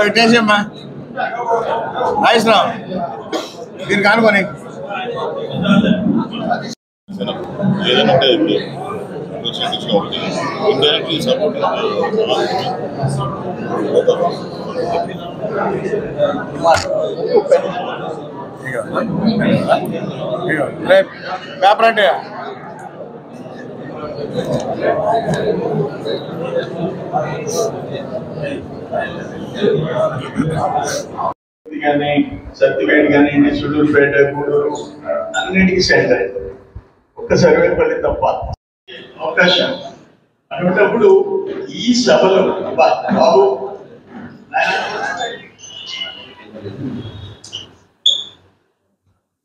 విఘ్నేశమ్మా నాగేశ్వరరావు దీనికి అనుకోని ఏదైనా ఇండైరెక్ట్లీ సపోర్ట్ పేపర్ అంటే కానీ సత్తివేడి కానీ సుళ్ళూరుపేట గూడూరు అన్నిటికీ సెంటర్ అయింది. ఒక్క సర్వేపల్లి తప్ప అవకాశం అటువంటిప్పుడు ఈ సభలో బాబు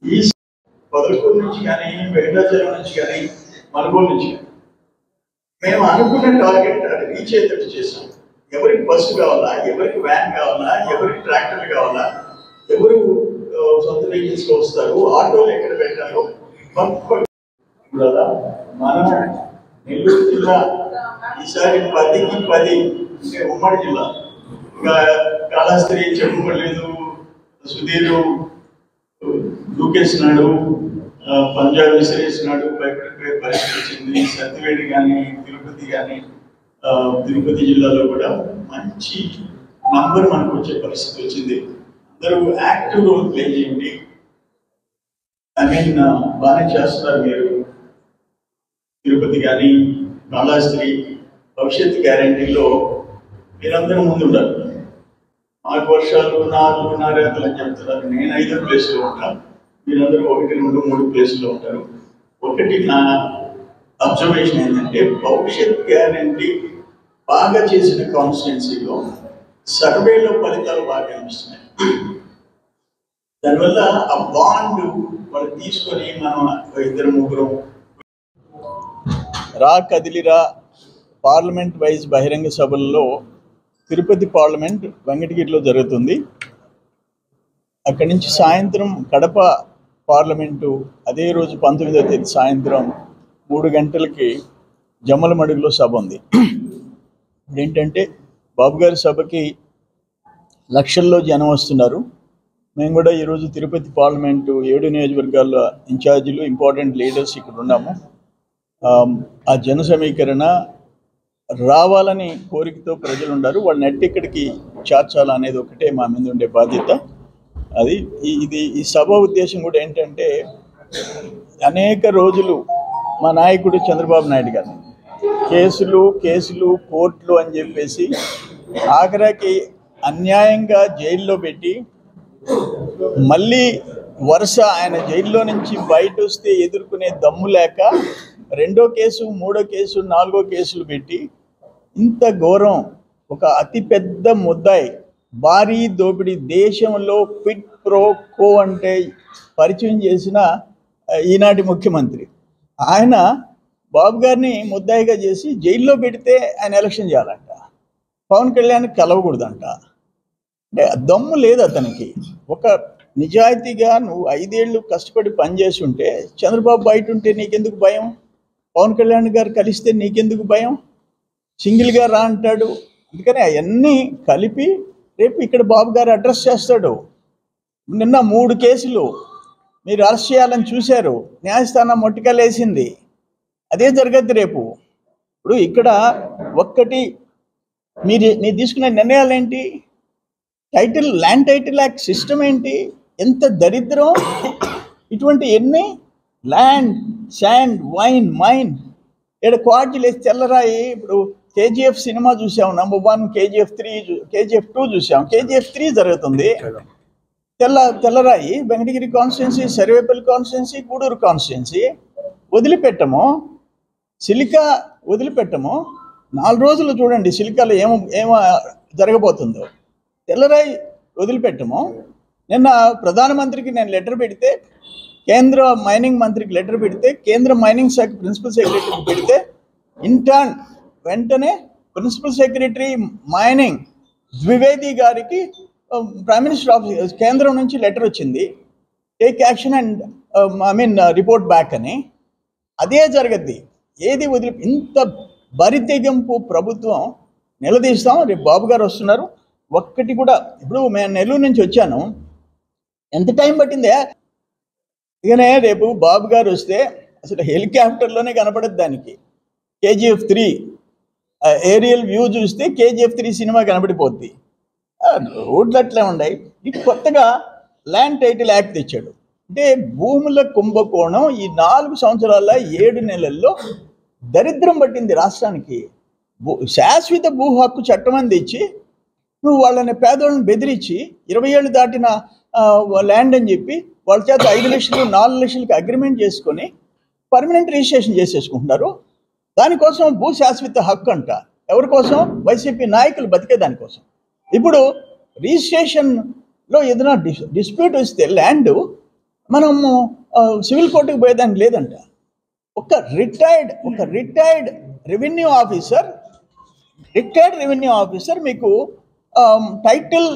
ఈ పదకొండు నుంచి కానీ వెంకటాచలం నుంచి కానీ మనుగోలు నుంచి మేము అనుకున్న టార్గెట్ రీచ్ అయ్యేటట్టు చేసాం. ఎవరికి బస్సు కావాలా, ఎవరికి వ్యాన్ కావాలా, ఎవరికి ట్రాక్టర్లు కావాలా, ఎవరు సొంత వెహికల్స్ లో వస్తారు, ఆటోలు ఎక్కడ పెట్టాలో మన నెల్లూరు జిల్లా ఈసారి 10కి 10 అంటే ఉమ్మడి జిల్లా. ఇంకా కాళహస్తి చెప్పుకోలేదు, సుధీర్ దూకేసినాడు, పంజాబ్ విసిరేసినాడు, భయపడిపోయే పరిస్థితి వచ్చింది. సత్తివేడి కానీ తిరుపతి కానీ తిరుపతి జిల్లాలో కూడా మంచి నంబర్ మనకు వచ్చే పరిస్థితి వచ్చింది. అందరూ యాక్టివ్ రోల్ ప్లే చేయండి. బాగానే చేస్తున్నారు మీరు. తిరుపతి కానీ కాళహస్తి భవిష్యత్ గ్యారంటీలో మీరందరూ ముందు ఉండాలి. 4 వర్షాలు 4 రేతలు అని చెప్తున్నారు. నేను 5వ ప్లేస్లో ఉంటాను, మీరందరూ 1, 2, 3 ప్లేస్లో ఉంటారు. ఒకటి నా అబ్జర్వేషన్ ఏంటంటే భవిష్యత్ గ్యారంటీ బాగా చేసిన కాన్స్టిట్యున్సీలో సర్వేలో ఫలితాలు బాగా కనిపిస్తున్నాయి. దానివల్ల ఆ బాండ్ వాళ్ళు తీసుకొని మనం 2-3 రా కదిలిరా పార్లమెంట్ వైజ్ బహిరంగ సభల్లో తిరుపతి పార్లమెంట్ వెంకటగిరిలో జరుగుతుంది. అక్కడి నుంచి సాయంత్రం కడప పార్లమెంటు అదే రోజు 19వ తేదీ సాయంత్రం 3 గంటలకి జమ్మలమడుగులో సభ ఉంది. ఏంటంటే బాబు గారి సభకి లక్షల్లో జనం వస్తున్నారు. మేము కూడా ఈరోజు తిరుపతి పార్లమెంటు 7 నియోజకవర్గాల ఇన్ఛార్జీలు ఇంపార్టెంట్ లీడర్స్ ఇక్కడ ఉన్నాము. ఆ జన సమీకరణ రావాలని కోరికతో ప్రజలు ఉన్నారు. వాళ్ళని నెట్ ఇక్కడికి చేర్చాలా అనేది ఒకటే మా మీద ఉండే బాధ్యత. అది ఈ సభ ఉద్దేశం కూడా ఏంటంటే అనేక రోజులు మా నాయకుడు చంద్రబాబు నాయుడు గారు కేసులు కోర్టులు అని చెప్పేసి ఆఖరికి అన్యాయంగా జైల్లో పెట్టి మళ్ళీ వరుస ఆయన జైల్లో నుంచి బయట వస్తే ఎదుర్కొనే దమ్ము లేక 2వ కేసు 3వ కేసు 4వ కేసులు పెట్టి ఇంత ఘోరం ఒక అతిపెద్ద ముద్దాయి భారీ దోపిడీ దేశంలో క్విడ్ ప్రో కో అంటే పరిచయం చేసిన ఈనాటి ముఖ్యమంత్రి ఆయన బాబు గారిని ముద్దాయిగా చేసి జైల్లో పెడితే ఆయన ఎలక్షన్ చేయాలంట. పవన్ కళ్యాణ్ కలవకూడదంట. అంటే దమ్ము లేదు అతనికి. ఒక నిజాయితీగా నువ్వు 5 ఏళ్ళు కష్టపడి పనిచేసి ఉంటే చంద్రబాబు బయట ఉంటే నీకెందుకు భయం? పవన్ కళ్యాణ్ గారు కలిస్తే నీకెందుకు భయం? సింగిల్గా రా అంటాడు. అందుకని అవన్నీ కలిపి రేపు ఇక్కడ బాబు గారు అడ్రస్ చేస్తాడు. నిన్న 3 కేసులు మీరు అరెస్ట్ చేయాలని చూశారు, న్యాయస్థానం మొట్టికలేసింది. అదే జరగద్దు రేపు. ఇప్పుడు ఇక్కడ ఒక్కటి మీరు తీసుకునే నిర్ణయాలు ఏంటి? ల్యాండ్ టైటిల్ యాక్ట్ సిస్టమ్ ఏంటి? ఎంత దరిద్రం! ఇటువంటి ఎన్ని ల్యాండ్, శాండ్, వైన్, మైన్ ఇక్కడ క్వార్జీలు వేసి తెల్లరాయి. ఇప్పుడు KGF సినిమా చూసాం, నంబర్ 1, KGF 2 చూసాం. KGF 3 జరుగుతుంది. తెల్లరాయి Venkatagiri constituency, Sarvepalli constituency, Gudur constituency వదిలిపెట్టము, సిలికా వదిలిపెట్టము. 4 రోజులు చూడండి సిలికాలో ఏమో జరగబోతుందో. తెల్లరాయి వదిలిపెట్టము. నిన్న ప్రధానమంత్రికి నేను లెటర్ పెడితే, కేంద్ర మైనింగ్ మంత్రికి లెటర్ పెడితే, కేంద్ర మైనింగ్ శాఖ ప్రిన్సిపల్ సెక్రటరీకి పెడితే ఇంటర్న్ వెంటనే ప్రిన్సిపల్ సెక్రటరీ మైనింగ్ ద్వివేది గారికి ప్రైమ్ మినిస్టర్ ఆఫీస్ కేంద్రం నుంచి లెటర్ వచ్చింది, take action and report back అని. అదే జరగద్ది. ఏది ఇంత బరితెగింపు ప్రభుత్వం నిలదీస్తాం. రేపు బాబు గారు వస్తున్నారు. ఒక్కటి కూడా. ఇప్పుడు నేను నెల్లూరు నుంచి వచ్చాను, ఎంత టైం పట్టిందే? ఇకనే రేపు బాబు గారు వస్తే అసలు హెలికాప్టర్లోనే కనపడదు దానికి. KGF 3 ఏరియల్ వ్యూ చూస్తే KGF 3 సినిమా కనపడిపోద్ది. రోడ్లు అట్లా ఉన్నాయి. ఇది కొత్తగా ల్యాండ్ టైటిల్ యాక్ట్ తెచ్చాడు. అంటే భూముల కుంభకోణం ఈ 4 సంవత్సరాల 7 నెలల్లో దరిద్రం పట్టింది రాష్ట్రానికి. శాశ్వత భూ హక్కు చట్టం అని తెచ్చి నువ్వు వాళ్ళని పేదోళ్ళని బెదిరించి 20 ఏళ్ళు దాటిన ల్యాండ్ అని చెప్పి వాళ్ళ చేత 5 లక్షలు 4 లక్షలకి అగ్రిమెంట్ చేసుకొని పర్మనెంట్ రిజిస్ట్రేషన్ చేసేసుకుంటున్నారు. దానికోసం భూ శాశ్వత హక్కు అంట. ఎవరి కోసం? వైసీపీ నాయకులు బతికే దానికోసం. ఇప్పుడు రిజిస్ట్రేషన్లో ఏదైనా డిస్ప్యూట్ వస్తే ల్యాండ్ మనము సివిల్ కోర్టుకు పోయేదానికి లేదంట. ఒక రిటైర్డ్ రెవెన్యూ ఆఫీసర్ మీకు టైటిల్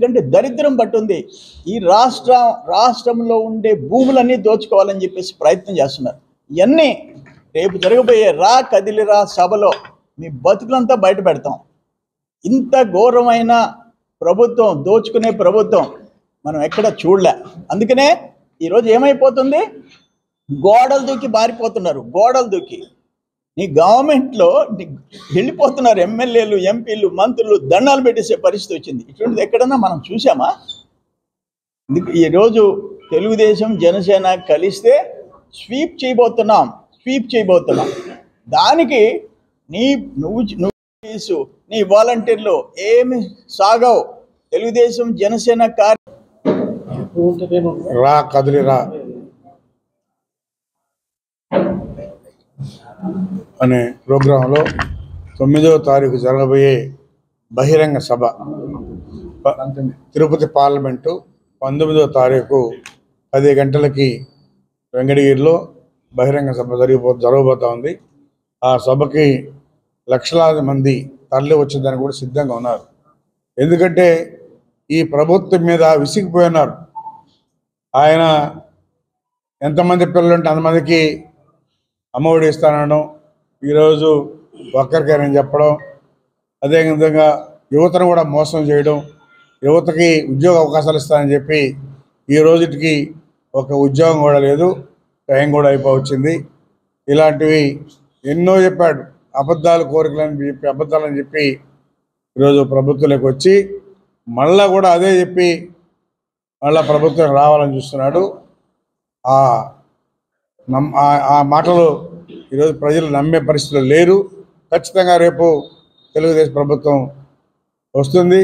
అంటే దరిద్రం పట్టుంది. ఈ రాష్ట్రంలో ఉండే భూములన్నీ దోచుకోవాలని చెప్పేసి ప్రయత్నం చేస్తున్నారు. ఇవన్నీ రేపు జరగబోయే కదిలిరా సభలో మీ బతుకులంతా బయట పెడతాం. ఇంత ఘోరమైన ప్రభుత్వం, దోచుకునే ప్రభుత్వం మనం ఎక్కడ చూడలే. అందుకనే ఈరోజు ఏమైపోతుంది? గోడలు దూకి పారిపోతున్నారు. నీ గవర్నమెంట్లో వెళ్ళిపోతున్నారు. ఎమ్మెల్యేలు, ఎంపీలు, మంత్రులు దండాలు పెట్టేసే పరిస్థితి వచ్చింది. ఇటువంటిది ఎక్కడన్నా మనం చూసామా? ఈరోజు తెలుగుదేశం జనసేన కలిస్తే స్వీప్ చేయబోతున్నాం. దానికి నువ్వు నీ వాలంటీర్లు ఏమి సాగవు. తెలుగుదేశం జనసేన కదిలిరా అనే ప్రోగ్రాంలో 9వ తారీఖు జరగబోయే బహిరంగ సభ తిరుపతి పార్లమెంటు 19వ తారీఖు 10 గంటలకి వెంకటగిరిలో బహిరంగ సభ జరగబోతూ ఉంది. ఆ సభకి లక్షలాది మంది తరలి వచ్చేదానికి కూడా సిద్ధంగా ఉన్నారు. ఎందుకంటే ఈ ప్రభుత్వం మీద విసిగిపోయినారు. ఆయన ఎంతమంది పిల్లలుంటే అంతమందికి అమ్మఒడి ఇస్తానడం, ఈరోజు ఒక్కరికైనా చెప్పడం, అదేవిధంగా యువతను కూడా మోసం చేయడం, యువతకి ఉద్యోగ అవకాశాలు ఇస్తానని చెప్పి ఈ రోజుకి ఒక ఉద్యోగం కూడా లేదు, టైం కూడా అయిపోవచ్చింది. ఇలాంటివి ఎన్నో చెప్పాడు. అబద్ధాలని చెప్పి ఈరోజు ప్రభుత్వంలోకి వచ్చి మళ్ళా కూడా అదే చెప్పి మళ్ళా ప్రభుత్వం రావాలని చూస్తున్నాడు. ఆ మాటలు ఈరోజు ప్రజలు నమ్మే పరిస్థితులు లేరు. ఖచ్చితంగా రేపు తెలుగుదేశం ప్రభుత్వం వస్తుంది.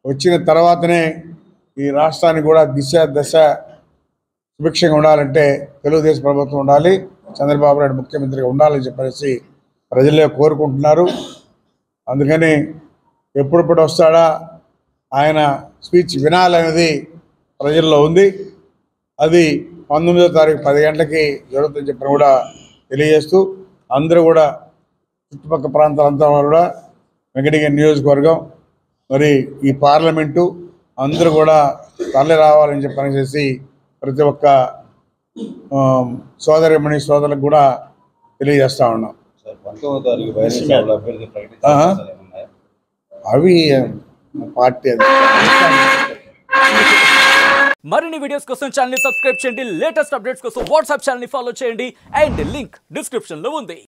వచ్చిన తర్వాతనే ఈ రాష్ట్రానికి కూడా దశ సుభిక్షంగా ఉండాలంటే తెలుగుదేశం ప్రభుత్వం ఉండాలి, చంద్రబాబు నాయుడు ముఖ్యమంత్రిగా ఉండాలని చెప్పేసి ప్రజలే కోరుకుంటున్నారు. అందుకని ఎప్పుడెప్పుడు వస్తాడా ఆయన స్పీచ్ వినాలనేది ప్రజల్లో ఉంది. అది 19వ తారీఖు 10 గంటలకి జరుగుతుందని చెప్పిన కూడా తెలియజేస్తూ అందరూ కూడా చుట్టుపక్కల ప్రాంతాలంతా కూడా వెంకటగిరి నియోజకవర్గం మరి ఈ పార్లమెంటు అందరూ కూడా తరలి రావాలని చెప్పనేసి ప్రతి ఒక్క సోదరులకు కూడా తెలియజేస్తా ఉన్నాం. అవి పార్టీ మరిన్ని వీడియోస్ కోసం ఛానల్ ని సబ్స్క్రైబ్ చేయండి. లేటెస్ట్ అప్డేట్స్ కోసం వాట్సాప్ ఛానల్ ని ఫాలో చేయండి. అండ్ లింక్ డిస్క్రిప్షన్ లో ఉంది.